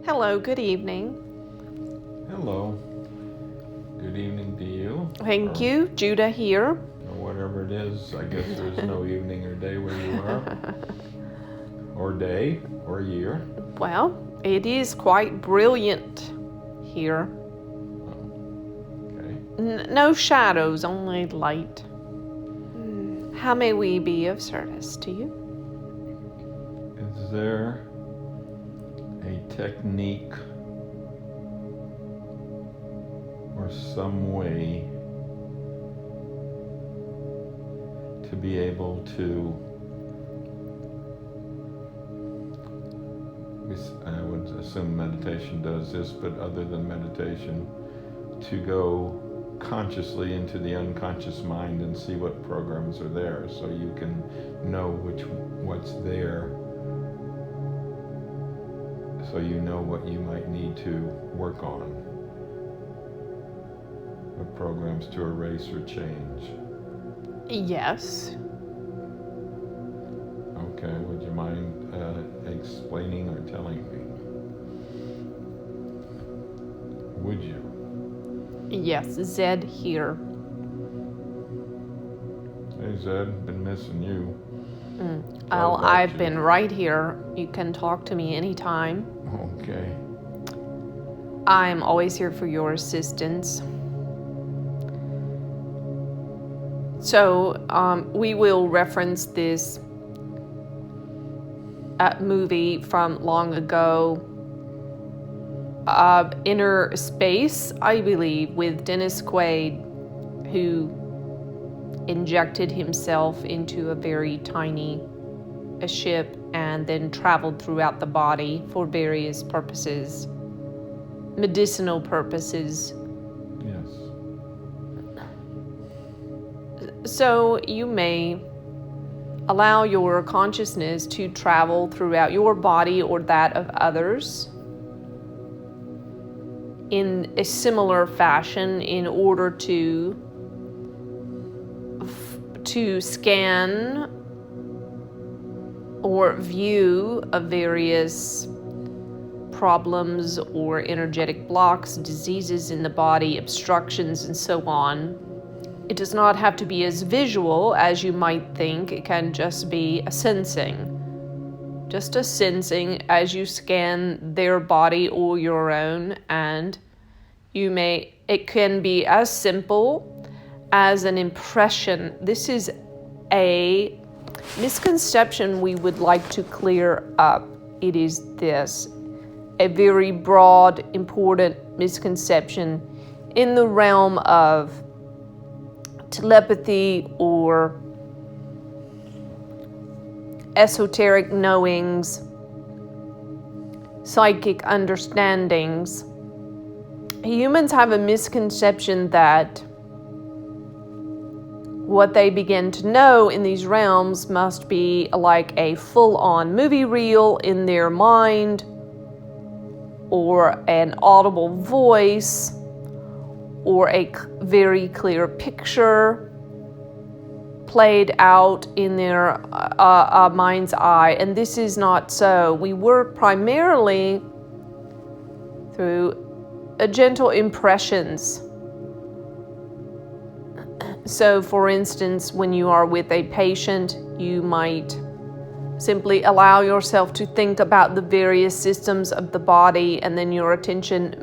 Hello, good evening. Hello. Good evening to you. Thank you, Judah here. Or whatever it is. I guess there's no evening or day where you are. Or day, or year. Well, it is quite brilliant here. Okay. No shadows, only light. How may we be of service to you? Is there a technique or some way to be able to, I would assume meditation does this, but other than meditation, to go consciously into the unconscious mind and see what programs are there, so you can know what's there, so you know what you might need to work on, what programs to erase or change. Yes. Okay, would you mind explaining or telling me? Would you? Yes, Zed here. Hey Zed, been missing you. Well, about I've you. been right here. You can talk to me anytime. Okay. I'm always here for your assistance. So, we will reference this movie from long ago, Inner Space, I believe, with Dennis Quaid, who injected himself into a very tiny ship and then traveled throughout the body for various purposes, medicinal purposes. Yes. So you may allow your consciousness to travel throughout your body or that of others in a similar fashion in order to scan or view of various problems or energetic blocks, diseases in the body, obstructions, and so on. It does not have to be as visual as you might think. It can just be a sensing. Just a sensing as you scan their body or your own, and it can be as simple as an impression. This is a misconception we would like to clear up. It is this, a very broad, important misconception in the realm of telepathy or esoteric knowings, psychic understandings. Humans have a misconception that what they begin to know in these realms must be like a full-on movie reel in their mind, or an audible voice, or a very clear picture played out in their mind's eye. And this is not so. We work primarily through gentle impressions. So, for instance, when you are with a patient, you might simply allow yourself to think about the various systems of the body, and then your attention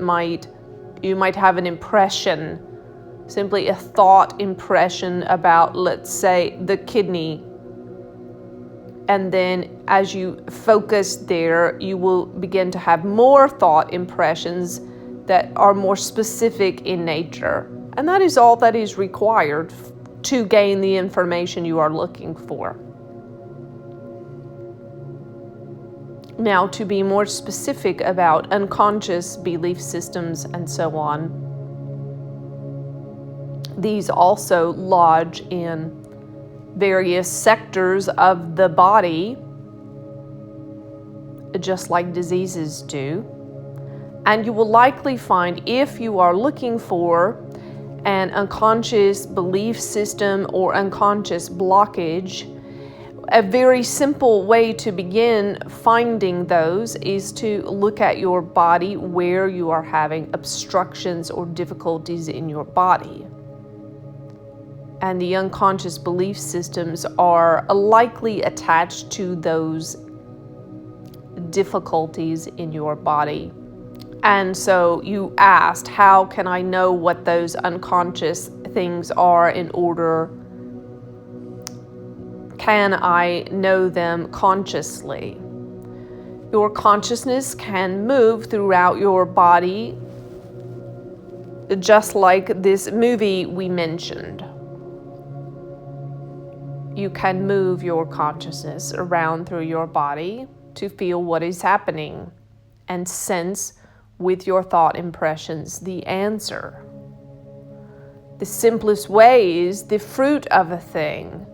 you might have an impression, simply a thought impression about, let's say, the kidney. And then as you focus there, you will begin to have more thought impressions that are more specific in nature. And that is all that is required to gain the information you are looking for. Now, to be more specific about unconscious belief systems and so on, these also lodge in various sectors of the body, just like diseases do. And you will likely find, if you are looking for an unconscious belief system or unconscious blockage, a very simple way to begin finding those is to look at your body where you are having obstructions or difficulties in your body. And the unconscious belief systems are likely attached to those difficulties in your body. And so you asked, how can I know what those unconscious things are in order? Can I know them consciously? Your consciousness can move throughout your body, just like this movie we mentioned. You can move your consciousness around through your body to feel what is happening and sense with your thought impressions the answer. The simplest way is the fruit of a thing.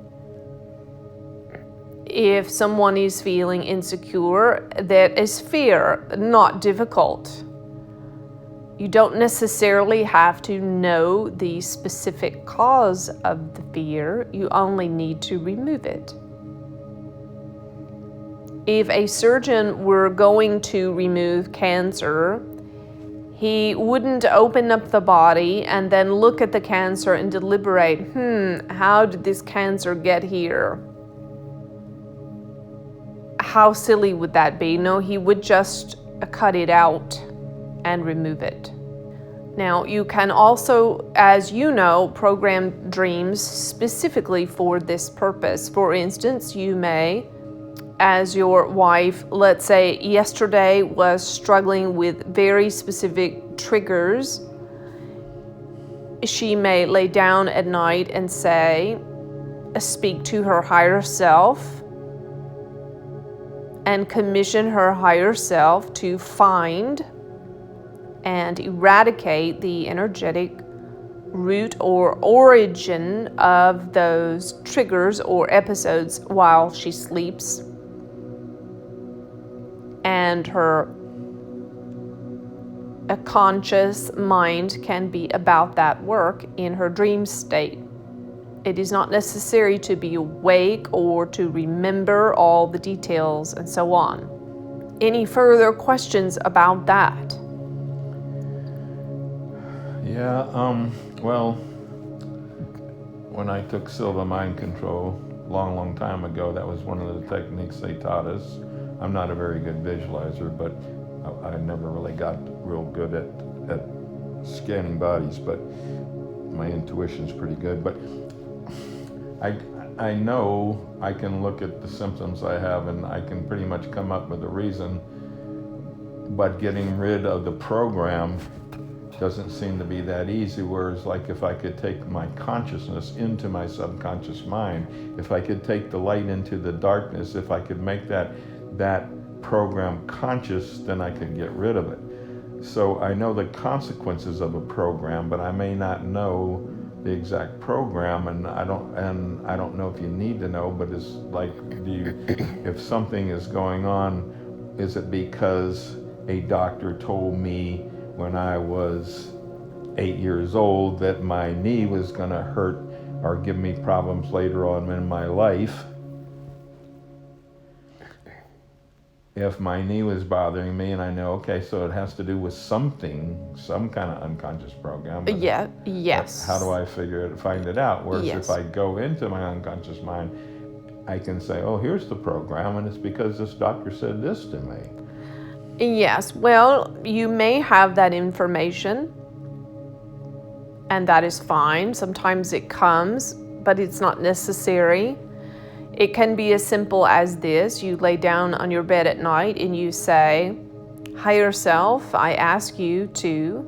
If someone is feeling insecure, that is fear, not difficult. You don't necessarily have to know the specific cause of the fear, you only need to remove it. If a surgeon were going to remove cancer, he wouldn't open up the body and then look at the cancer and deliberate, how did this cancer get here? How silly would that be? No, he would just cut it out and remove it. Now, you can also, as you know, program dreams specifically for this purpose. For instance, you may, as your wife, let's say yesterday was struggling with very specific triggers, she may lay down at night and say, speak to her higher self and commission her higher self to find and eradicate the energetic root or origin of those triggers or episodes while she sleeps. And her conscious mind can be about that work in her dream state. It is not necessary to be awake or to remember all the details and so on. Any further questions about that? Yeah, well, when I took Silva Mind Control long time ago, that was one of the techniques they taught us. I'm not a very good visualizer, but I never really got real good at scanning bodies, but my intuition's pretty good. But I know I can look at the symptoms I have and I can pretty much come up with a reason, but getting rid of the program doesn't seem to be that easy. Whereas like if I could take my consciousness into my subconscious mind, if I could take the light into the darkness, if I could make that program conscious, then I could get rid of it. So I know the consequences of a program, but I may not know the exact program, and I don't know if you need to know, but it's like, if something is going on, is it because a doctor told me when I was 8 years old that my knee was going to hurt or give me problems later on in my life? If my knee was bothering me and I know, okay, so it has to do with something, some kind of unconscious program. Yes. How do I find it out? Whereas Yes. if I go into my unconscious mind, I can say, oh, here's the program, and it's because this doctor said this to me. Yes, well, you may have that information, and that is fine. Sometimes it comes, but it's not necessary. It can be as simple as this. You lay down on your bed at night and you say, higher self, I ask you to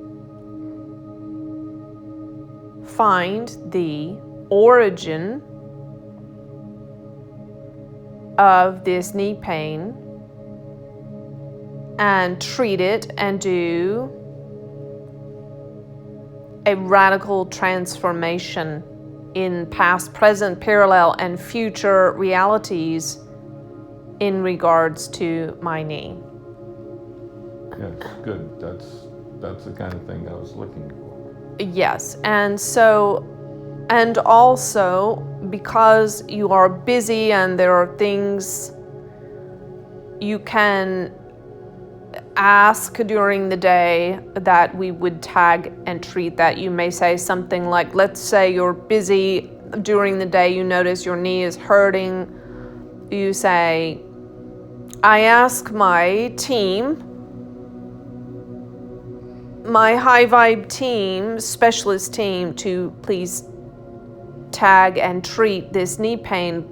find the origin of this knee pain and treat it and do a radical transformation in past, present, parallel, and future realities in regards to my knee. Yes, good. That's the kind of thing I was looking for. Yes, and so And also, because you are busy and there are things you can ask during the day that we would tag and treat that. You may say something like, let's say you're busy during the day, you notice your knee is hurting. You say, I ask my team, my high vibe team, specialist team, to please tag and treat this knee pain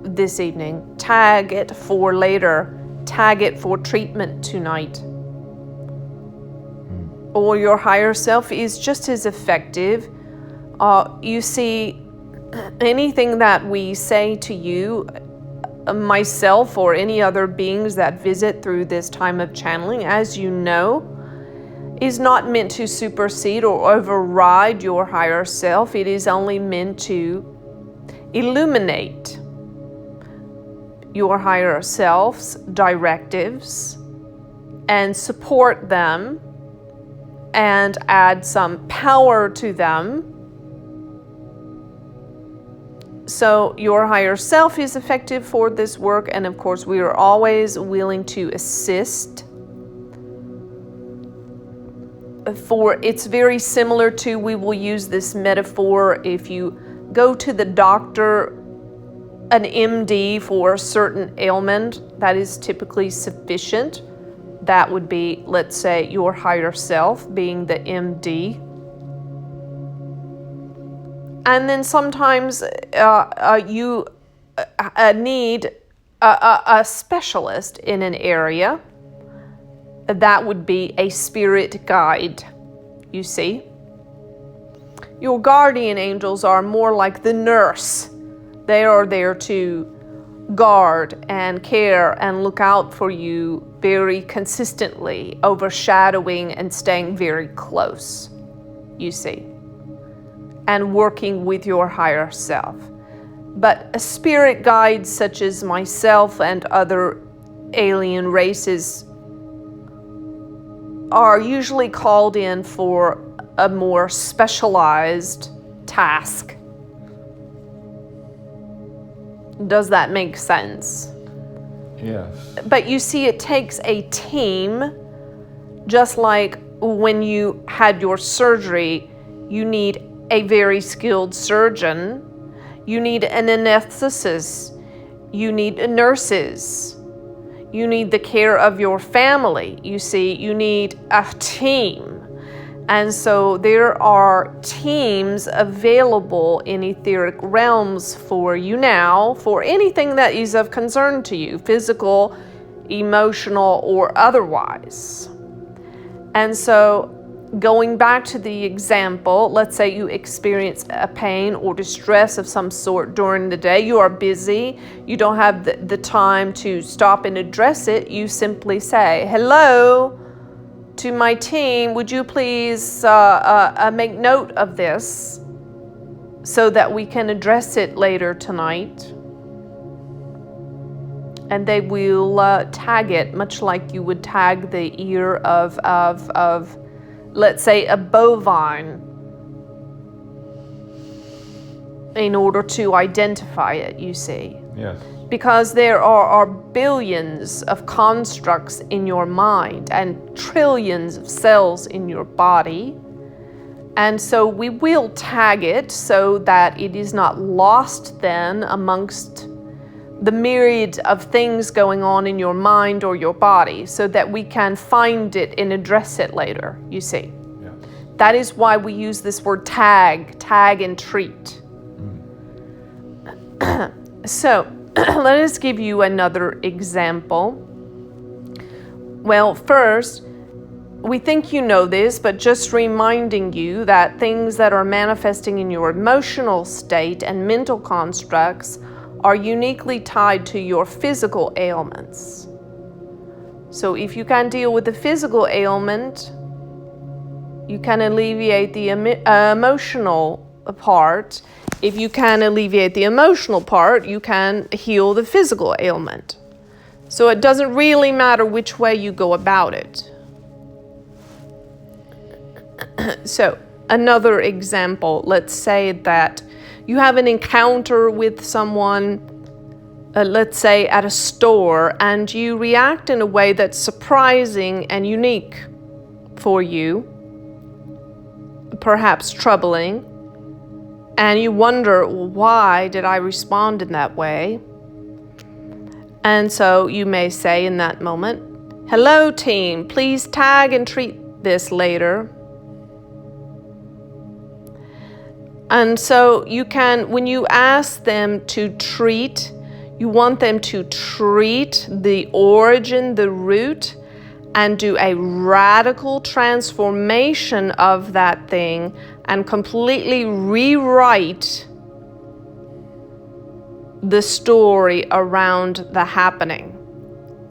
this evening. Tag it for later. Tag it for treatment tonight. Or your higher self is just as effective. You see, anything that we say to you, myself or any other beings that visit through this time of channeling, as you know, is not meant to supersede or override your higher self. It is only meant to illuminate your higher self's directives and support them and add some power to them. So your higher self is effective for this work, and of course we are always willing to assist. It's very similar to, we will use this metaphor, if you go to the doctor, an MD for a certain ailment that is typically sufficient. That would be, let's say, your higher self being the MD. And then sometimes you need a specialist in an area. That would be a spirit guide, you see. Your guardian angels are more like the nurse. They are there to guard and care and look out for you very consistently, overshadowing and staying very close, you see, and working with your higher self. But a spirit guide such as myself and other alien races are usually called in for a more specialized task. Does that make sense? Yes. But you see, it takes a team, just like when you had your surgery, you need a very skilled surgeon, you need an anesthetist, you need nurses, you need the care of your family. You see, you need a team. And so there are teams available in etheric realms for you now, for anything that is of concern to you, physical, emotional, or otherwise. And so going back to the example, let's say you experience a pain or distress of some sort during the day. You are busy. You don't have the time to stop and address it. You simply say, hello, to my team, would you please make note of this so that we can address it later tonight? And they will tag it, much like you would tag the ear of let's say, a bovine, in order to identify it, you see. Yes. Because there are billions of constructs in your mind and trillions of cells in your body. And so we will tag it so that it is not lost then amongst the myriad of things going on in your mind or your body, so that we can find it and address it later, you see. Yeah. That is why we use this word tag and treat. So, let us give you another example. Well, first, we think you know this, but just reminding you that things that are manifesting in your emotional state and mental constructs are uniquely tied to your physical ailments. So if you can deal with the physical ailment, you can alleviate the emotional part. If you can alleviate the emotional part, you can heal the physical ailment. So it doesn't really matter which way you go about it. So another example, let's say that you have an encounter with someone, let's say at a store, and you react in a way that's surprising and unique for you, perhaps troubling, and you wonder, why did I respond in that way? And so you may say in that moment, "Hello team, please tag and treat this later." And so you can, when you ask them to treat, you want them to treat the origin, the root, and do a radical transformation of that thing and completely rewrite the story around the happening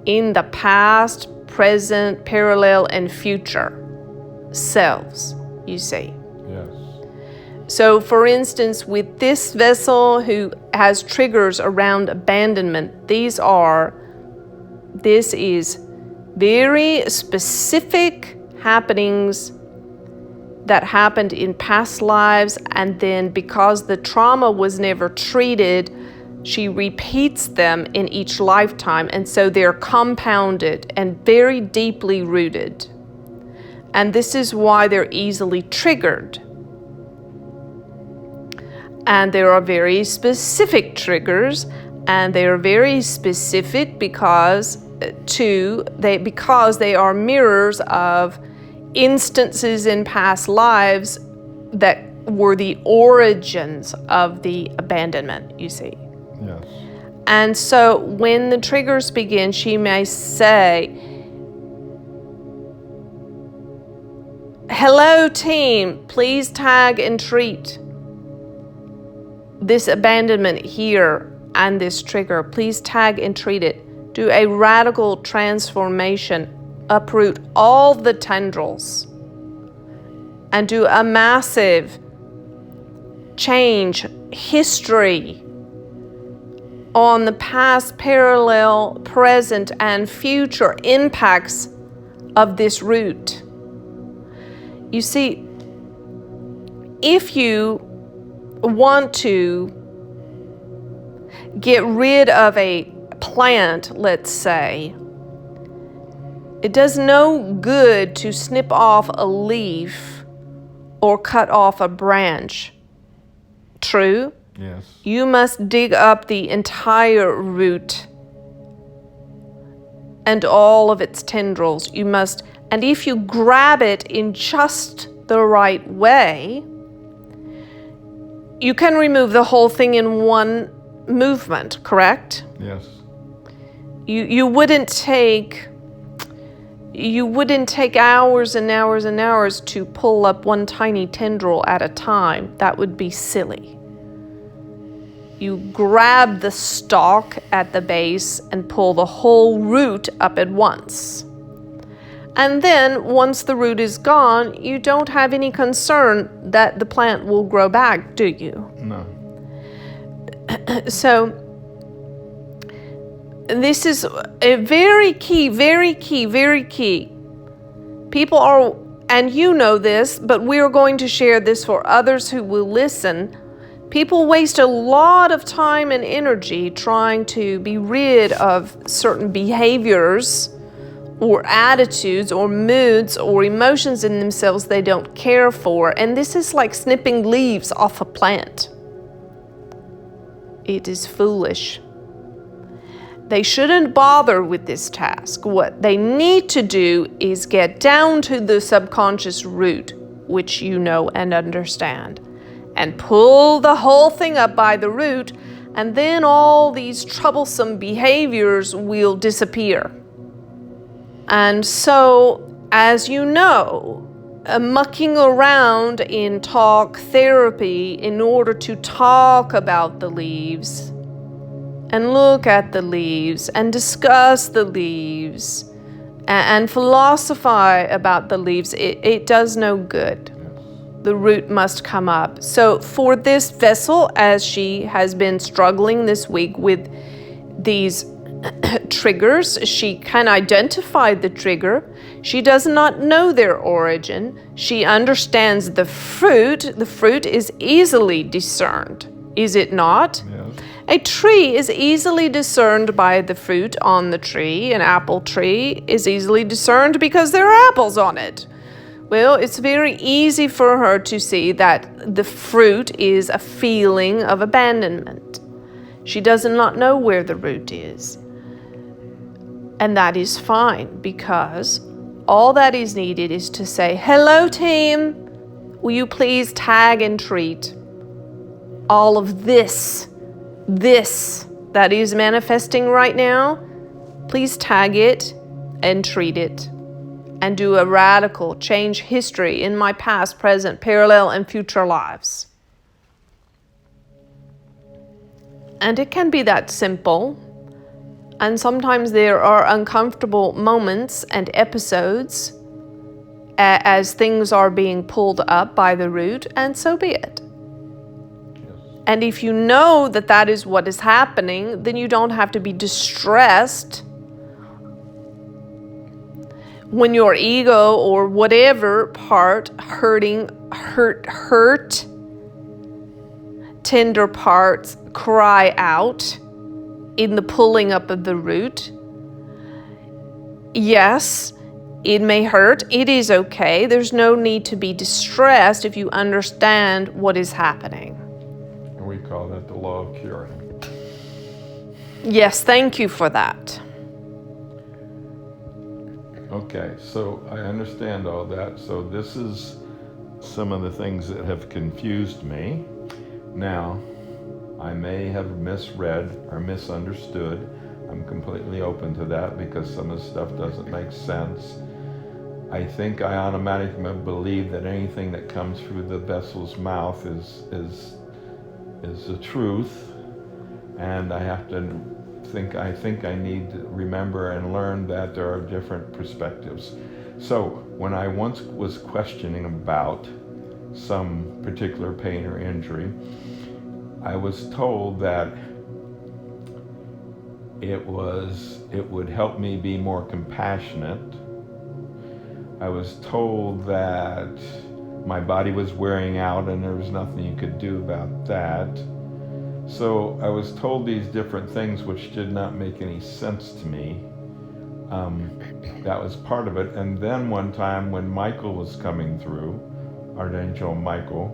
in the past, present, parallel, and future selves, you see. Yes. So, for instance, with this vessel who has triggers around abandonment, this is very specific happenings that happened in past lives, and then because the trauma was never treated, she repeats them in each lifetime, and so they're compounded and very deeply rooted. And this is why they're easily triggered. And there are very specific triggers, and they are very specific because they are mirrors of instances in past lives that were the origins of the abandonment, you see. Yes. And so when the triggers begin, she may say, "Hello team, please tag and treat this abandonment here and this trigger. Please tag and treat it. Do a radical transformation, uproot all the tendrils, and do a massive change history on the past, parallel, present, and future impacts of this root." You see, if you want to get rid of a plant, let's say, it does no good to snip off a leaf or cut off a branch. True? Yes. You must dig up the entire root and all of its tendrils. You must, and if you grab it in just the right way, you can remove the whole thing in one movement, correct? Yes. You wouldn't take hours and hours and hours to pull up one tiny tendril at a time. That would be silly. You grab the stalk at the base and pull the whole root up at once. And then once the root is gone, you don't have any concern that the plant will grow back, do you? No. So this is a very key, very key, very key. People are, and you know this, but we're going to share this for others who will listen. People waste a lot of time and energy trying to be rid of certain behaviors or attitudes or moods or emotions in themselves they don't care for. And this is like snipping leaves off a plant. It is foolish. They shouldn't bother with this task. What they need to do is get down to the subconscious root, which you know and understand, and pull the whole thing up by the root, and then all these troublesome behaviors will disappear. And so, as you know, mucking around in talk therapy in order to talk about the leaves and look at the leaves and discuss the leaves and philosophize about the leaves, it does no good. The root must come up. So for this vessel, as she has been struggling this week with these triggers. She can identify the trigger. She does not know their origin. She understands the fruit. The fruit is easily discerned, is it not? Yes. A tree is easily discerned by the fruit on the tree. An apple tree is easily discerned because there are apples on it. Well, it's very easy for her to see that the fruit is a feeling of abandonment. She does not know where the root is. And that is fine, because all that is needed is to say, hello team, will you please tag and treat all of this that is manifesting right now? Please tag it and treat it and do a radical change history in my past, present, parallel, and future lives. And it can be that simple. And sometimes there are uncomfortable moments and episodes as things are being pulled up by the root, and so be it. Yes. And if you know that that is what is happening, then you don't have to be distressed when your ego or whatever part hurt, tender parts cry out in the pulling up of the root. Yes, it may hurt. It is okay. There's no need to be distressed if you understand what is happening. And we call that the law of curing. Yes, thank you for that. Okay, so I understand all that. So this is some of the things that have confused me. Now, I may have misread or misunderstood. I'm completely open to that because some of the stuff doesn't make sense. I think I automatically believe that anything that comes through the vessel's mouth is the truth, and I have to I think I need to remember and learn that there are different perspectives. So when I once was questioning about some particular pain or injury, I was told that it would help me be more compassionate. I was told that my body was wearing out and there was nothing you could do about that. So I was told these different things which did not make any sense to me. That was part of it. And then one time when Michael was coming through, Archangel Michael,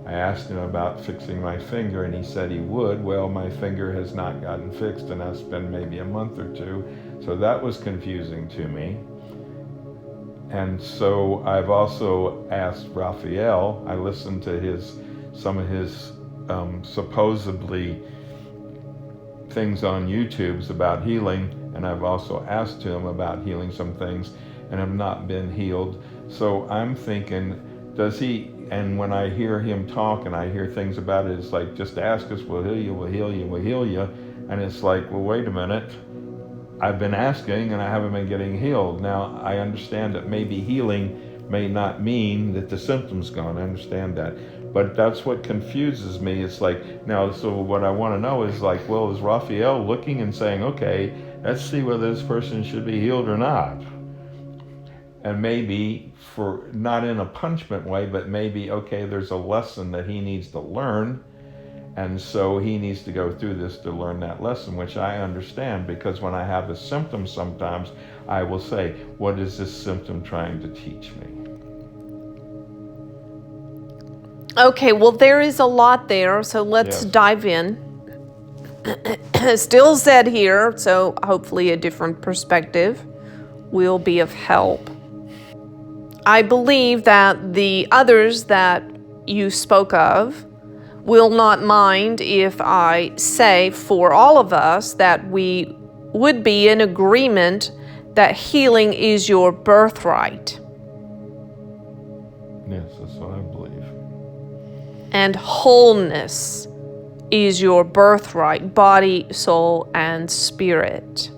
I asked him about fixing my finger and he said he would. Well, my finger has not gotten fixed and that's been maybe a month or two. So that was confusing to me. And so I've also asked Raphael, I listened to some of his supposedly things on YouTube's about healing, and I've also asked him about healing some things and have not been healed. So I'm thinking, does he, and when I hear him talk and I hear things about it, it's like, just ask us, we'll heal you, we'll heal you, we'll heal you. And it's like, well, wait a minute. I've been asking and I haven't been getting healed. Now, I understand that maybe healing may not mean that the symptom's gone. I understand that. But that's what confuses me. It's like, now, so what I want to know is like, well, is Raphael looking and saying, okay, let's see whether this person should be healed or not? And maybe, for not in a punishment way, but maybe, okay, there's a lesson that he needs to learn. And so he needs to go through this to learn that lesson, which I understand, because when I have the symptoms sometimes, I will say, what is this symptom trying to teach me? Okay, well, there is a lot there, so let's dive in. Still said here, so hopefully a different perspective will be of help. I believe that the others that you spoke of will not mind if I say for all of us that we would be in agreement that healing is your birthright. Yes, that's what I believe. And wholeness is your birthright, body, soul, and spirit.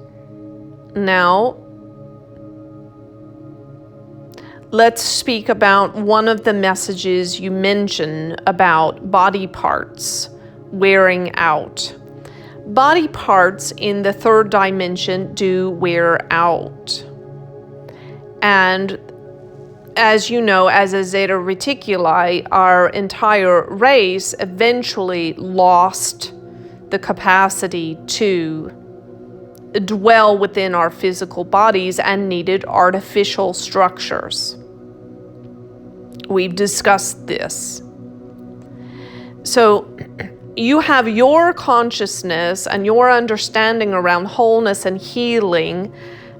Now, let's speak about one of the messages you mentioned about body parts wearing out. body parts in the third dimension do wear out. And as you know, as a Zeta Reticuli, our entire race eventually lost the capacity to dwell within our physical bodies and needed artificial structures. We've discussed this. So you have your consciousness and your understanding around wholeness and healing,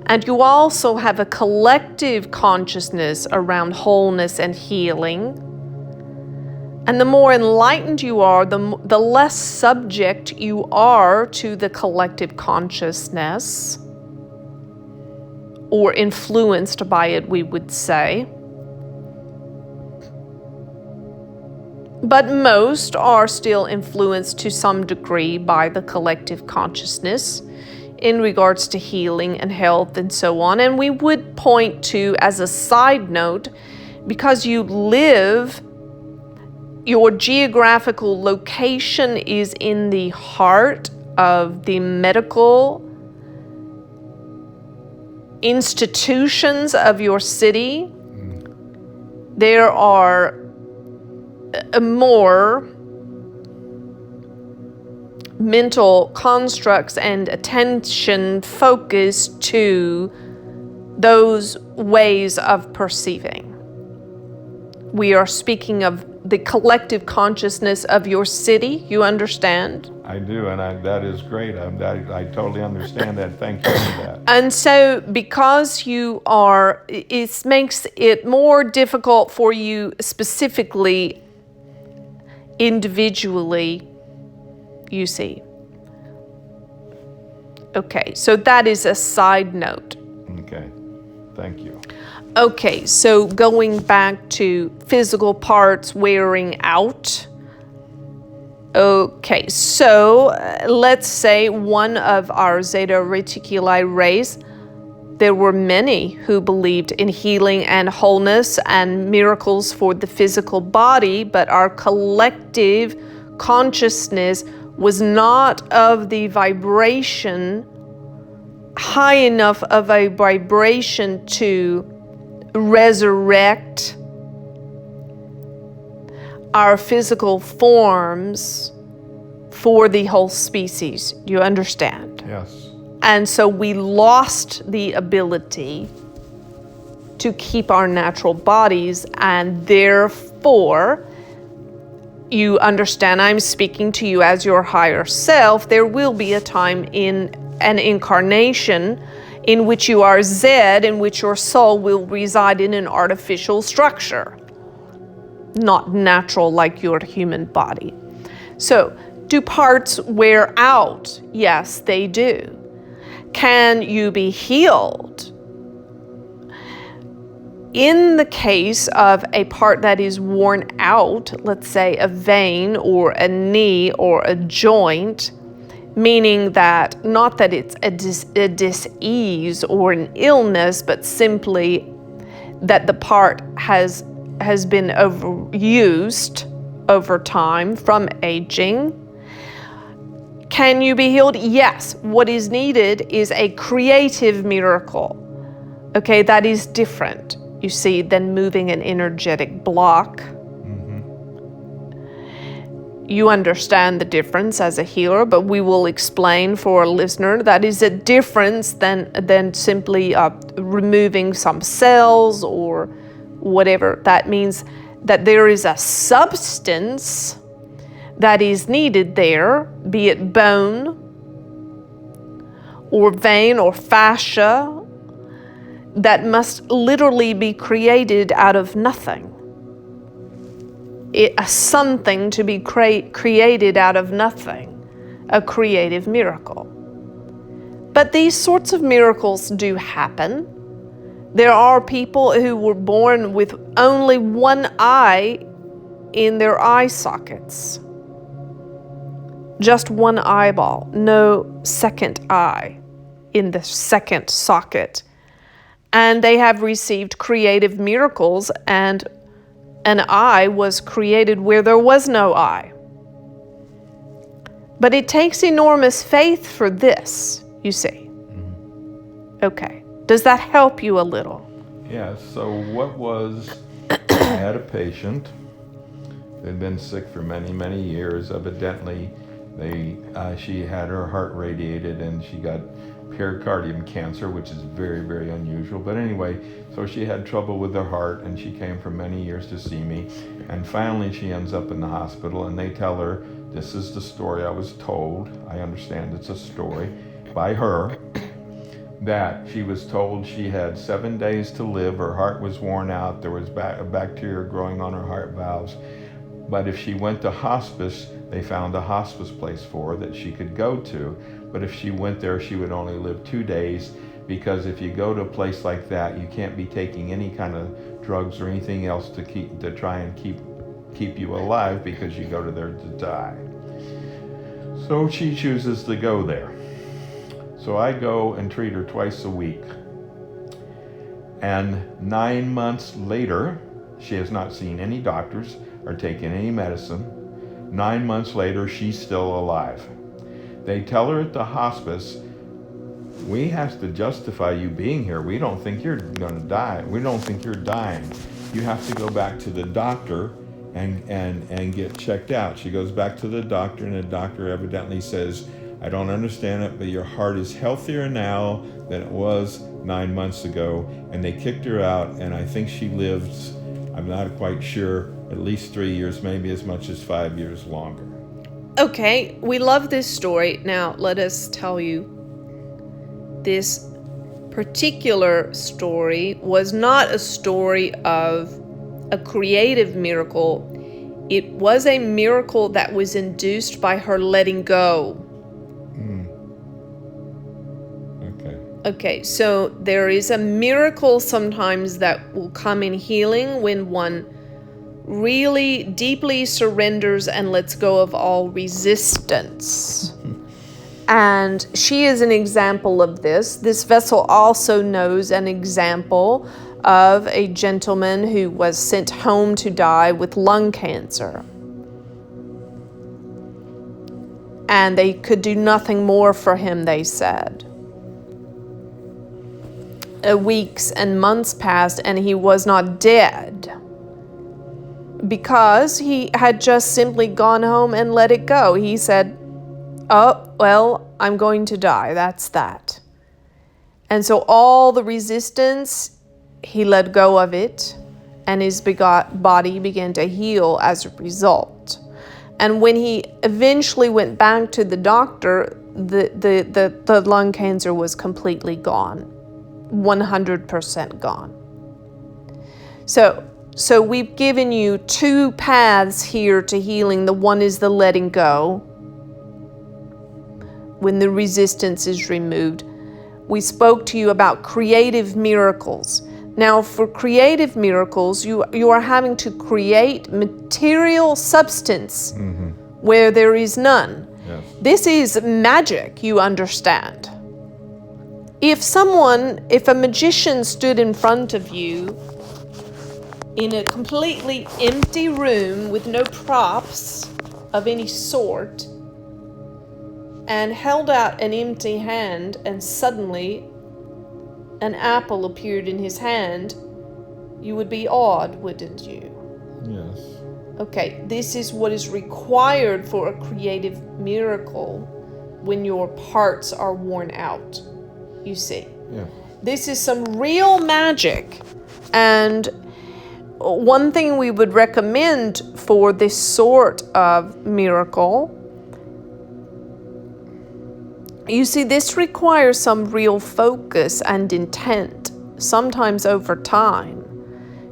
and you also have a collective consciousness around wholeness and healing. And the more enlightened you are, the less subject you are to the collective consciousness, or influenced by it, we would say. But most are still influenced to some degree by the collective consciousness in regards to healing and health and so on. And we would point to, as a side note, because you live, your geographical location is in the heart of the medical institutions of your city. There are more mental constructs and attention focused to those ways of perceiving. We are speaking of the collective consciousness of your city. You understand? I do, and that is great. I totally understand that. Thank you for that. And so because you are, it makes it more difficult for you specifically, individually, you see. Okay, so that is a side note. Okay, thank you. Okay, so going back to physical parts wearing out. Okay, so let's say one of our Zeta Reticuli race, there were many who believed in healing and wholeness and miracles for the physical body, but our collective consciousness was not of the vibration, high enough of a vibration to resurrect our physical forms for the whole species. Do you understand? Yes. And so we lost the ability to keep our natural bodies, and therefore, you understand, I'm speaking to you as your higher self. There will be a time in an incarnation in which you are Zed, in which your soul will reside in an artificial structure, not natural like your human body. So, do parts wear out? Yes, they do. Can you be healed? In the case of a part that is worn out, let's say a vein or a knee or a joint, meaning that not that it's a dis-ease or an illness, but simply that the part has been overused over time from aging. Can you be healed? Yes. What is needed is a creative miracle. Okay, that is different, you see, than moving an energetic block. You understand the difference as a healer, but we will explain for a listener that is a difference than simply removing some cells or whatever. That means that there is a substance that is needed there, be it bone or vein or fascia, that must literally be created out of nothing. Something to be created out of nothing, a creative miracle. But these sorts of miracles do happen. There are people who were born with only one eye in their eye sockets. Just one eyeball, no second eye in the second socket. And they have received creative miracles, and an eye was created where there was no eye. But it takes enormous faith for this, you see. Okay. Does that help you a little? Yeah, so what was, I had a patient who had been sick for many, many years. Evidently, she had her heart radiated and she got pericardium cancer, which is very, very unusual. But anyway, so she had trouble with her heart and she came for many years to see me. And finally she ends up in the hospital and they tell her, this is the story I was told, I understand it's a story, by her, that she was told she had 7 days to live, her heart was worn out, there was a bacteria growing on her heart valves. But if she went to hospice, they found a hospice place for her that she could go to. But if she went there, she would only live 2 days, because if you go to a place like that, you can't be taking any kind of drugs or anything else to try and keep you alive, because you go to there to die. So she chooses to go there. So I go and treat her twice a week. And 9 months later, she has not seen any doctors or taken any medicine. 9 months later, she's still alive. They tell her at the hospice, we have to justify you being here. We don't think you're going to die. We don't think you're dying. You have to go back to the doctor and get checked out. She goes back to the doctor, and the doctor evidently says, I don't understand it, but your heart is healthier now than it was 9 months ago. And they kicked her out, and I think she lived, I'm not quite sure, at least 3 years, maybe as much as 5 years longer. Okay, we love this story. Now, let us tell you, this particular story was not a story of a creative miracle. It was a miracle that was induced by her letting go. Okay, so there is a miracle sometimes that will come in healing when one really deeply surrenders and lets go of all resistance. And she is an example of this. This vessel also knows an example of a gentleman who was sent home to die with lung cancer. And they could do nothing more for him, they said. Weeks and months passed and he was not dead, because he had just simply gone home and let it go. He said, oh, well, I'm going to die. That's that. And so all the resistance, he let go of it, and his body began to heal as a result. And when he eventually went back to the doctor, the lung cancer was completely gone, 100% gone. So we've given you two paths here to healing. The one is the letting go, when the resistance is removed. We spoke to you about creative miracles. Now, for creative miracles, you are having to create material substance where there is none. Yes. This is magic, you understand. If a magician stood in front of you in a completely empty room with no props of any sort, and held out an empty hand, and suddenly an apple appeared in his hand, you would be awed, wouldn't you? Yes. Okay, this is what is required for a creative miracle when your parts are worn out, you see. Yeah. This is some real magic. And one thing we would recommend for this sort of miracle, you see, this requires some real focus and intent, sometimes over time.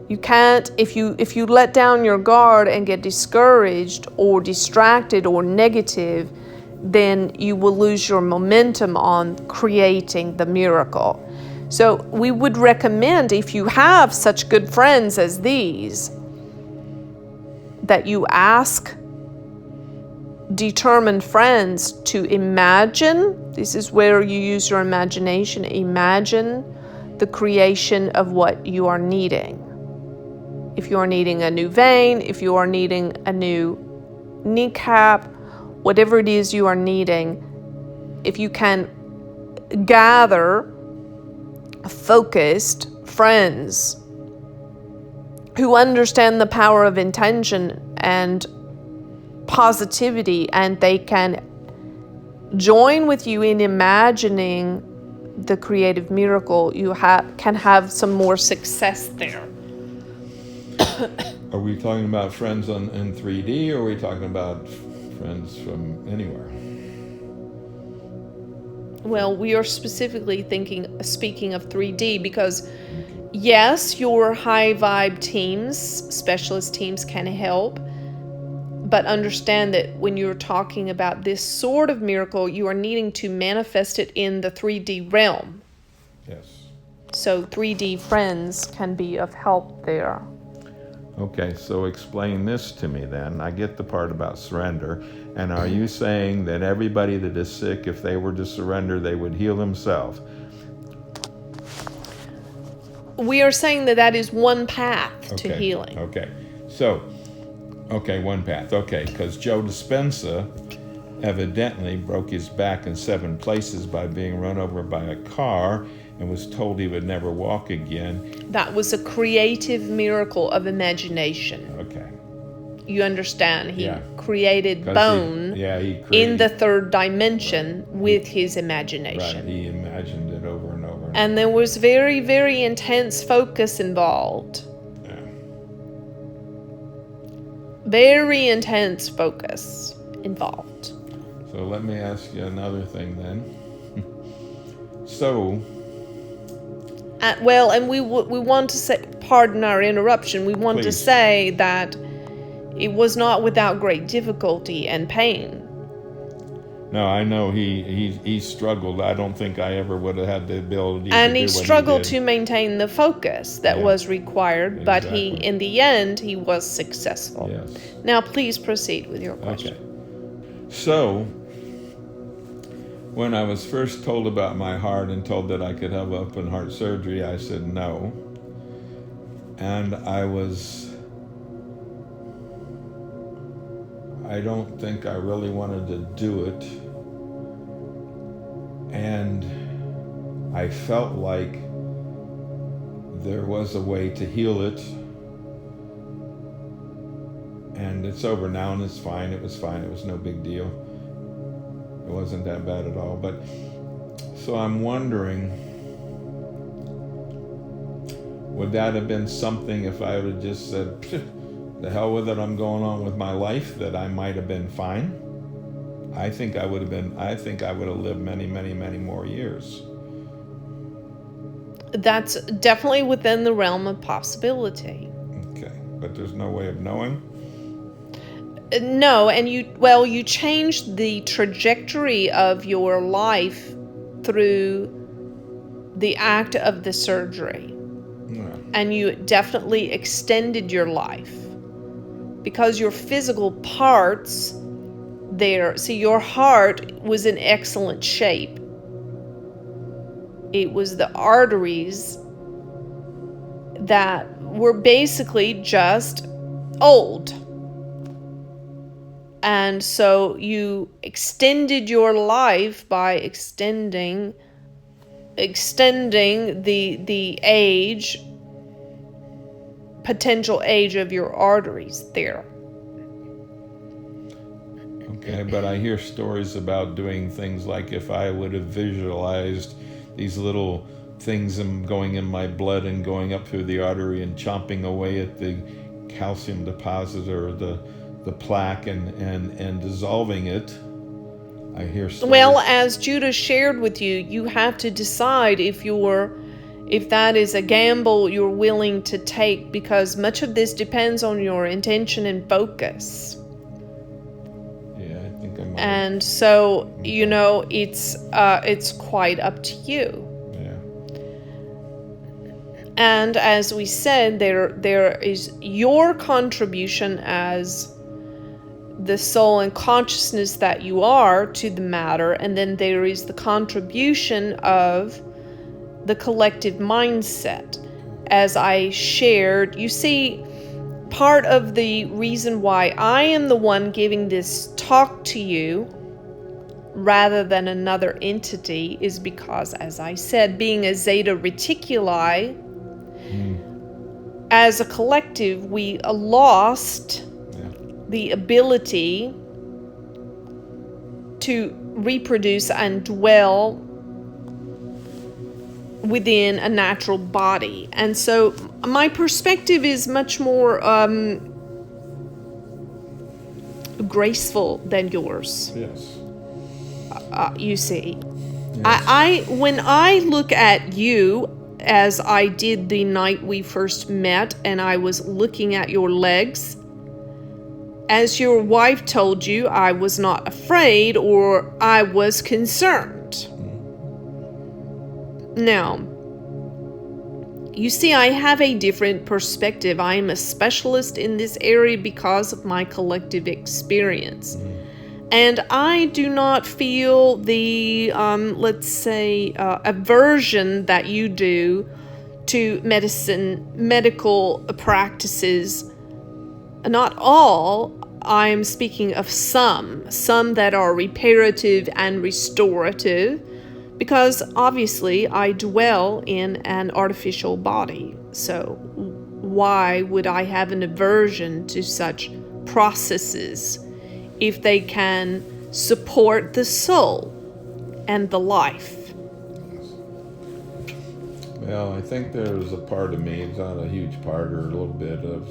You can't, if you let down your guard and get discouraged or distracted or negative, then you will lose your momentum on creating the miracle. So we would recommend, if you have such good friends as these, that you ask determined friends to imagine. This is where you use your imagination. Imagine the creation of what you are needing. If you are needing a new vein, if you are needing a new kneecap, whatever it is you are needing, if you can gather focused friends who understand the power of intention and positivity, and they can join with you in imagining the creative miracle, you can have some more success there. Are we talking about friends in 3D, or are we talking about friends from anywhere? Well, we are specifically speaking of 3D because, yes, your high vibe teams, specialist teams can help, but understand that when you're talking about this sort of miracle, you are needing to manifest it in the 3D realm. Yes. So 3D friends can be of help there. Okay, so explain this to me then. I get the part about surrender. And are you saying that everybody that is sick, if they were to surrender, they would heal themselves? We are saying that is one path to healing. Okay. So, one path. Okay, because Joe Dispenza evidently broke his back in 7 places by being run over by a car and was told he would never walk again. That was a creative miracle of imagination. Okay. You understand? He created bone in the 3rd dimension with his imagination. Right, he imagined it over and over. And there was very, very intense focus involved. Yeah. Very intense focus involved. So let me ask you another thing then. So... and we want to say, pardon our interruption, we want to say that it was not without great difficulty and pain. No, I know he struggled. I don't think I ever would have had the ability and to he do what struggled he did. to maintain the focus that was required, but in the end, he was successful. Yes. Now, please proceed with your question. Okay. So, when I was first told about my heart and told that I could have open heart surgery, I said no. And I don't think I really wanted to do it. And I felt like there was a way to heal it. And it's over now and it's fine. It was fine. It was no big deal. It wasn't that bad at all. But so I'm wondering, would that have been something if I would have just said, the hell with it, I'm going on with my life, that I might have been fine? I think I would have lived many, many, many more years. That's definitely within the realm of possibility. Okay, but there's no way of knowing? No, and you changed the trajectory of your life through the act of the surgery. Yeah. And you definitely extended your life because your physical parts there, see, your heart was in excellent shape. It was the arteries that were basically just old. And so you extended your life by extending the age, potential age of your arteries there. Okay, but I hear stories about doing things like if I would have visualized these little things going in my blood and going up through the artery and chomping away at the calcium deposit or the plaque and dissolving it. I hear stories. Well, as Judah shared with you, you have to decide if that is a gamble you're willing to take, because much of this depends on your intention and focus. Yeah, I think I might. And so, it's quite up to you. Yeah. And as we said, there is your contribution as the soul and consciousness that you are to the matter, and then there is the contribution of the collective mindset. As I shared, you see, part of the reason why I am the one giving this talk to you rather than another entity is because, as I said, being a Zeta Reticuli, as a collective, we lost the ability to reproduce and dwell within a natural body. And so my perspective is much more graceful than yours. Yes. You see. Yes. When I look at you, as I did the night we first met, and I was looking at your legs, as your wife told you, I was not afraid or I was concerned. Now, you see, I have a different perspective. I am a specialist in this area because of my collective experience. And I do not feel the, let's say, aversion that you do to medical practices. Not all. I'm speaking of some that are reparative and restorative, because obviously I dwell in an artificial body. So why would I have an aversion to such processes if they can support the soul and the life? Well, I think there's a part of me, it's not a huge part or a little bit, of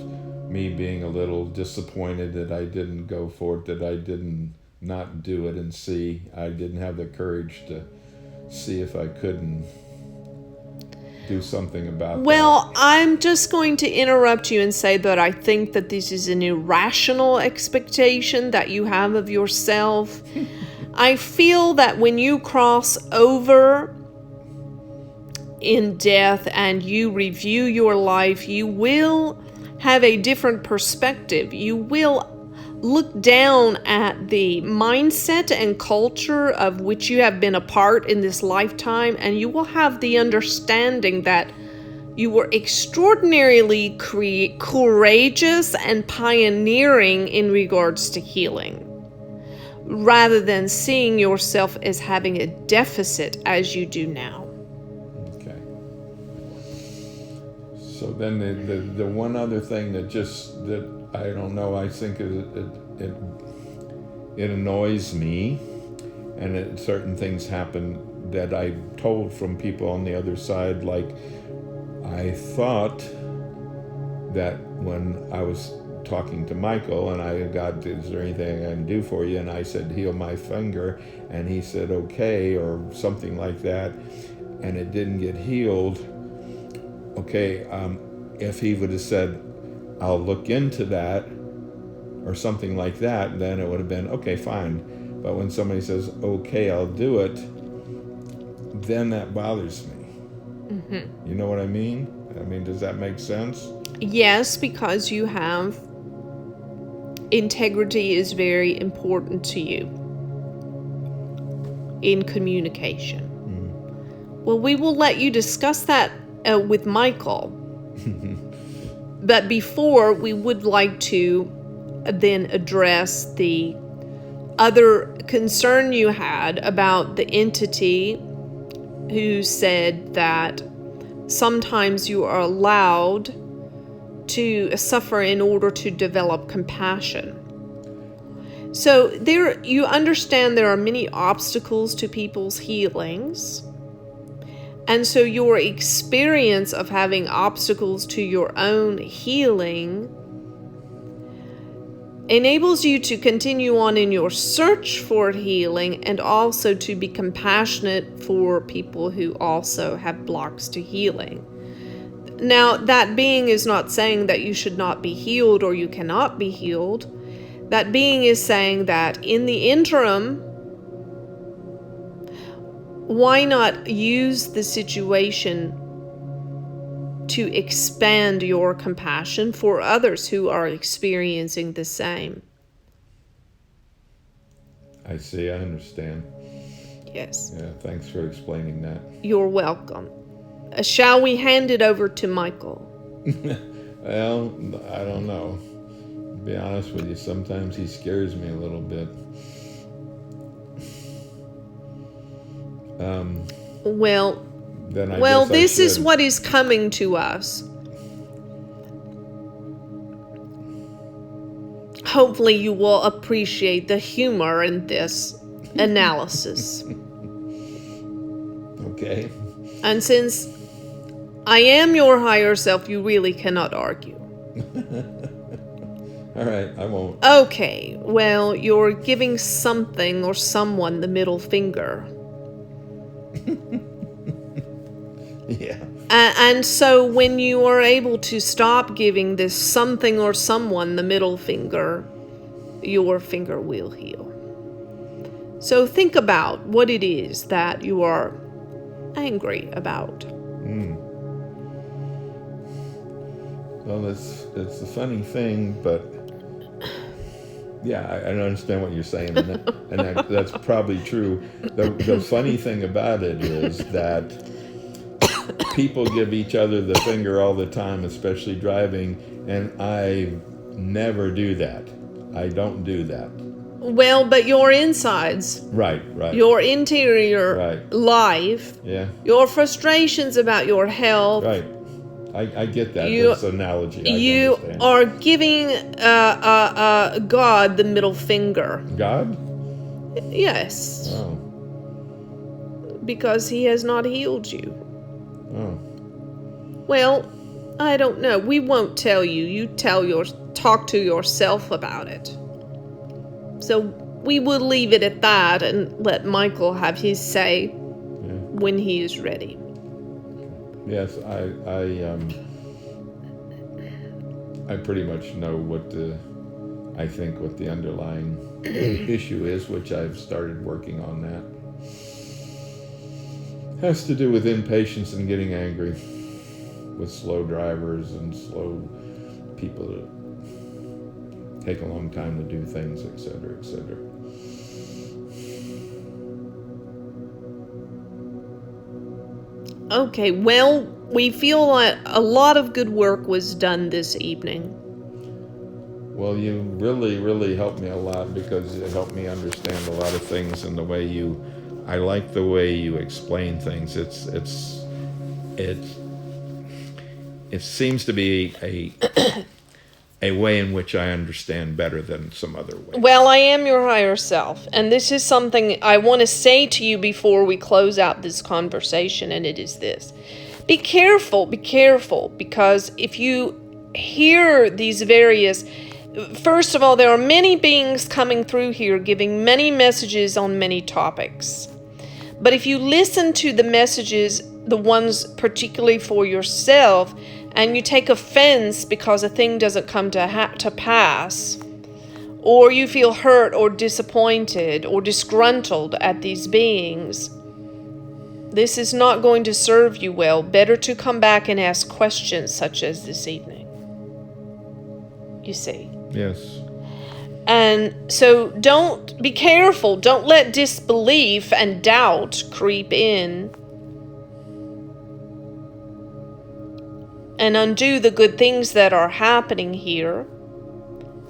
me being a little disappointed that I didn't go for it, that I didn't not do it and see. I didn't have the courage to see if I couldn't do something about Well, I'm just going to interrupt you and say that I think that this is an irrational expectation that you have of yourself. I feel that when you cross over in death and you review your life, you will have a different perspective. You will look down at the mindset and culture of which you have been a part in this lifetime, and you will have the understanding that you were extraordinarily courageous and pioneering in regards to healing, rather than seeing yourself as having a deficit as you do now. Okay. So then the one other thing that I don't know, I think it annoys me, and certain things happen that I told from people on the other side. Like, I thought that when I was talking to Michael and I got, is there anything I can do for you? And I said, heal my finger. And he said, okay, or something like that. And it didn't get healed. Okay, if he would have said, I'll look into that, or something like that, then it would have been, okay, fine. But when somebody says, okay, I'll do it, then that bothers me. You know what I mean? I mean, does that make sense? Yes, because you have integrity is very important to you in communication. Well, we will let you discuss that with Michael. But before, we would like to then address the other concern you had about the entity who said that sometimes you are allowed to suffer in order to develop compassion. So you understand there are many obstacles to people's healings. And so your experience of having obstacles to your own healing enables you to continue on in your search for healing, and also to be compassionate for people who also have blocks to healing. Now, that being is not saying that you should not be healed or you cannot be healed. That being is saying that in the interim, why not use the situation to expand your compassion for others who are experiencing the same? I see, I understand. Yes. Yeah, thanks for explaining that. You're welcome. Shall we hand it over to Michael? Well, I don't know. To be honest with you, sometimes he scares me a little bit. Well, Then I guess this is should. what is coming to us. Hopefully you will appreciate the humor in this analysis. Okay. And since I am your higher self, you really cannot argue. All right, I won't. Okay, well, you're giving something or someone the middle finger. Yeah. And so when you are able to stop giving this something or someone the middle finger, your finger will heal. So think about what it is that you are angry about. Well, it's a funny thing, but yeah, I understand what you're saying, and that's probably true. The funny thing about it is that people give each other the finger all the time, especially driving, and I never do that. I don't do that. Well, but your insides, Right. your interior life, Yeah. your frustrations about your health. Right. I get that. This analogy. You understand. are giving God the middle finger. God? Yes. Oh. Because he has not healed you. Oh. Well, I don't know. We won't tell you. You talk to yourself about it. So we will leave it at that and let Michael have his say when he is ready. Yes, I pretty much know what the underlying issue is, which I've started working on that. Has to do with impatience and getting angry with slow drivers and slow people that take a long time to do things, etc., etc. Okay, well, we feel like a lot of good work was done this evening. Well, you really, really helped me a lot, because it helped me understand a lot of things, and I like the way you explain things. It seems to be a way in which I understand better than some other way. Well, I am your higher self, and this is something I want to say to you before we close out this conversation, and it is this. Be careful, because if you hear these various... First of all, there are many beings coming through here giving many messages on many topics. But if you listen to the messages, the ones particularly for yourself, and you take offense because a thing doesn't come to pass, or you feel hurt or disappointed or disgruntled at these beings, this is not going to serve you well. Better to come back and ask questions such as this evening. You see? Yes. And so be careful. Don't let disbelief and doubt creep in and undo the good things that are happening here.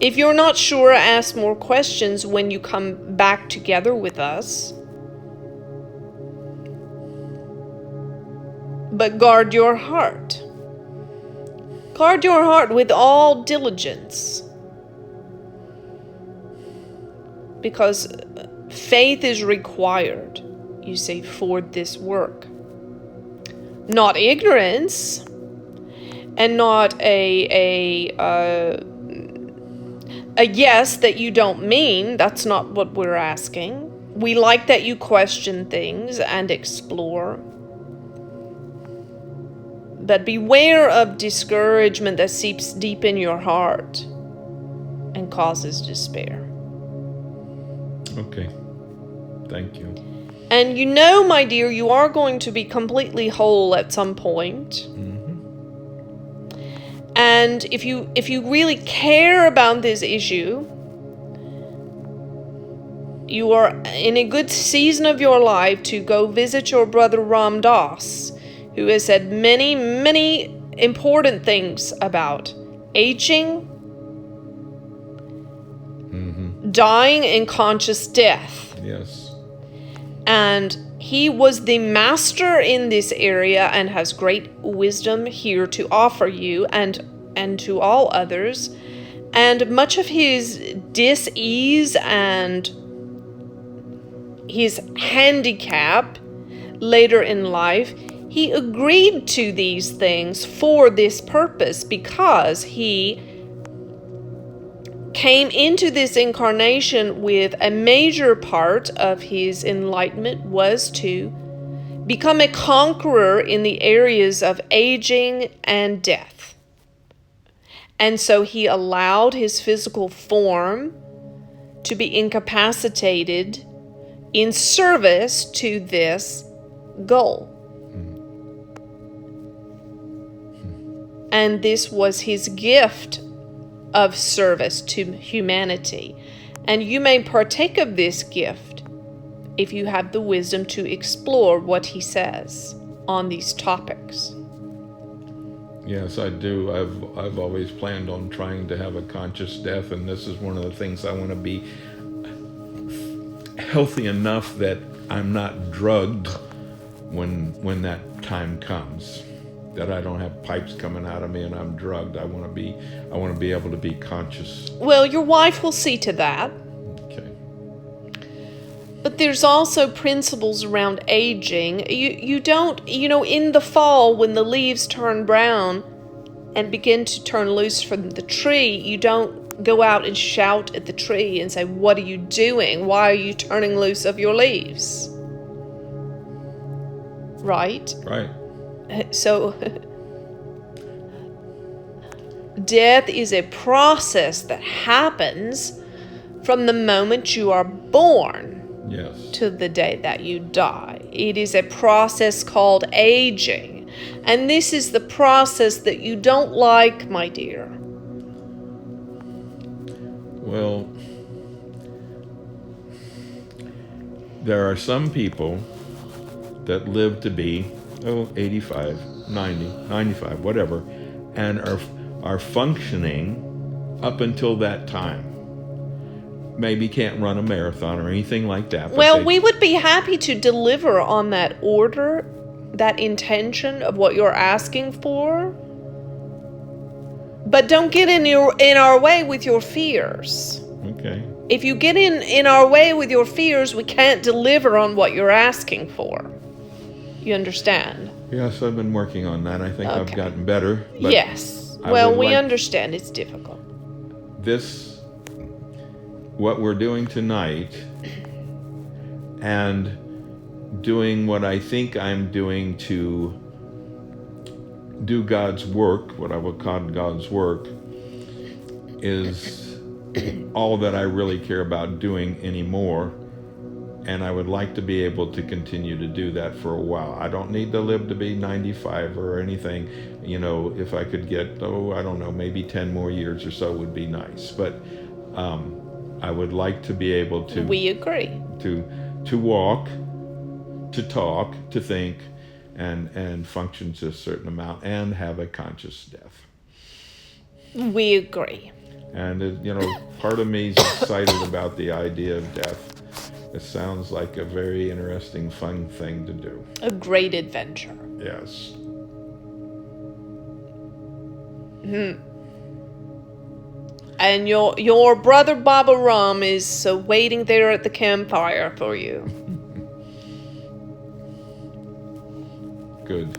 If you're not sure, ask more questions when you come back together with us. But guard your heart. Guard your heart with all diligence. Because faith is required, you see, for this work. Not ignorance, and not a yes that you don't mean. That's not what we're asking. We like that you question things and explore. But beware of discouragement that seeps deep in your heart and causes despair. Okay. Thank you. And you know, my dear, you are going to be completely whole at some point. And if you really care about this issue, you are in a good season of your life to go visit your brother Ram Dass, who has had many, many important things about aging, dying, and conscious death. Yes. And he was the master in this area and has great wisdom here to offer you and to all others. And much of his dis-ease and his handicap later in life, he agreed to these things for this purpose, because he came into this incarnation with a major part of his enlightenment was to become a conqueror in the areas of aging and death. And so he allowed his physical form to be incapacitated in service to this goal. And this was his gift of service to humanity. And you may partake of this gift if you have the wisdom to explore what he says on these topics. Yes, I do. I've always planned on trying to have a conscious death, and this is one of the things I want to be healthy enough that I'm not drugged when that time comes. That I don't have pipes coming out of me and I'm drugged. I want to be able to be conscious. Well, your wife will see to that. Okay. But there's also principles around aging. You don't, in the fall when the leaves turn brown and begin to turn loose from the tree, you don't go out and shout at the tree and say, "What are you doing? Why are you turning loose of your leaves?" Right? Right. So, death is a process that happens from the moment you are born Yes. to the day that you die. It is a process called aging. And this is the process that you don't like, my dear. Well, there are some people that live to be 85, 90, 95, whatever, and are functioning up until that time. Maybe can't run a marathon or anything like that. Well, we would be happy to deliver on that order, that intention of what you're asking for. But don't get in our way with your fears. Okay. If you get in our way with your fears, we can't deliver on what you're asking for. You understand? Yes, I've been working on that. I think I've Okay. gotten better. But Yes. Well, we like understand it's difficult. What we're doing tonight, and doing what I think I'm doing to do God's work, what I would call God's work, is all that I really care about doing anymore. And I would like to be able to continue to do that for a while. I don't need to live to be 95 or anything. If I could get, I don't know, maybe 10 more years or so would be nice. But I would like to be able to... We agree. To walk, to talk, to think, and function to a certain amount, and have a conscious death. We agree. And, part of me is excited about the idea of death. It sounds like a very interesting, fun thing to do. A great adventure. Yes. And your brother Baba Ram is waiting there at the campfire for you. Good.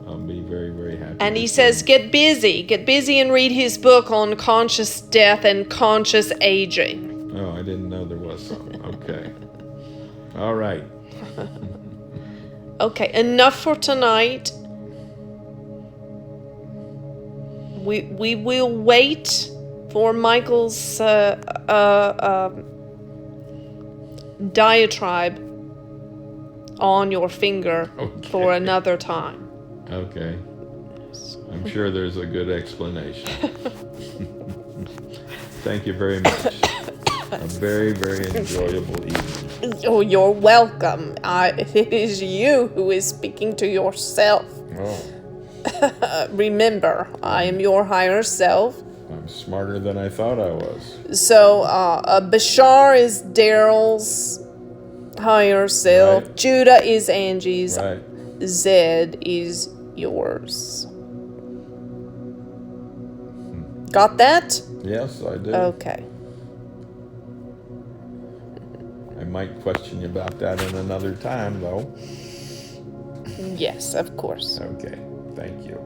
I'll be very, very happy. And he says, get busy and read his book on conscious death and conscious aging. Oh, I didn't know there was something. Okay. All right. Okay, enough for tonight. We will wait for Michael's diatribe on your finger for another time. Okay. I'm sure there's a good explanation. Thank you very much. A very, very enjoyable evening. Oh, you're welcome. It is you who is speaking to yourself. Oh. Remember, I am your higher self. I'm smarter than I thought I was. So, Bashar is Daryl's higher self. Right. Judah is Angie's. Right. Zed is yours. Got that? Yes, I do. Okay. I might question you about that in another time, though. Yes, of course. Okay. Thank you.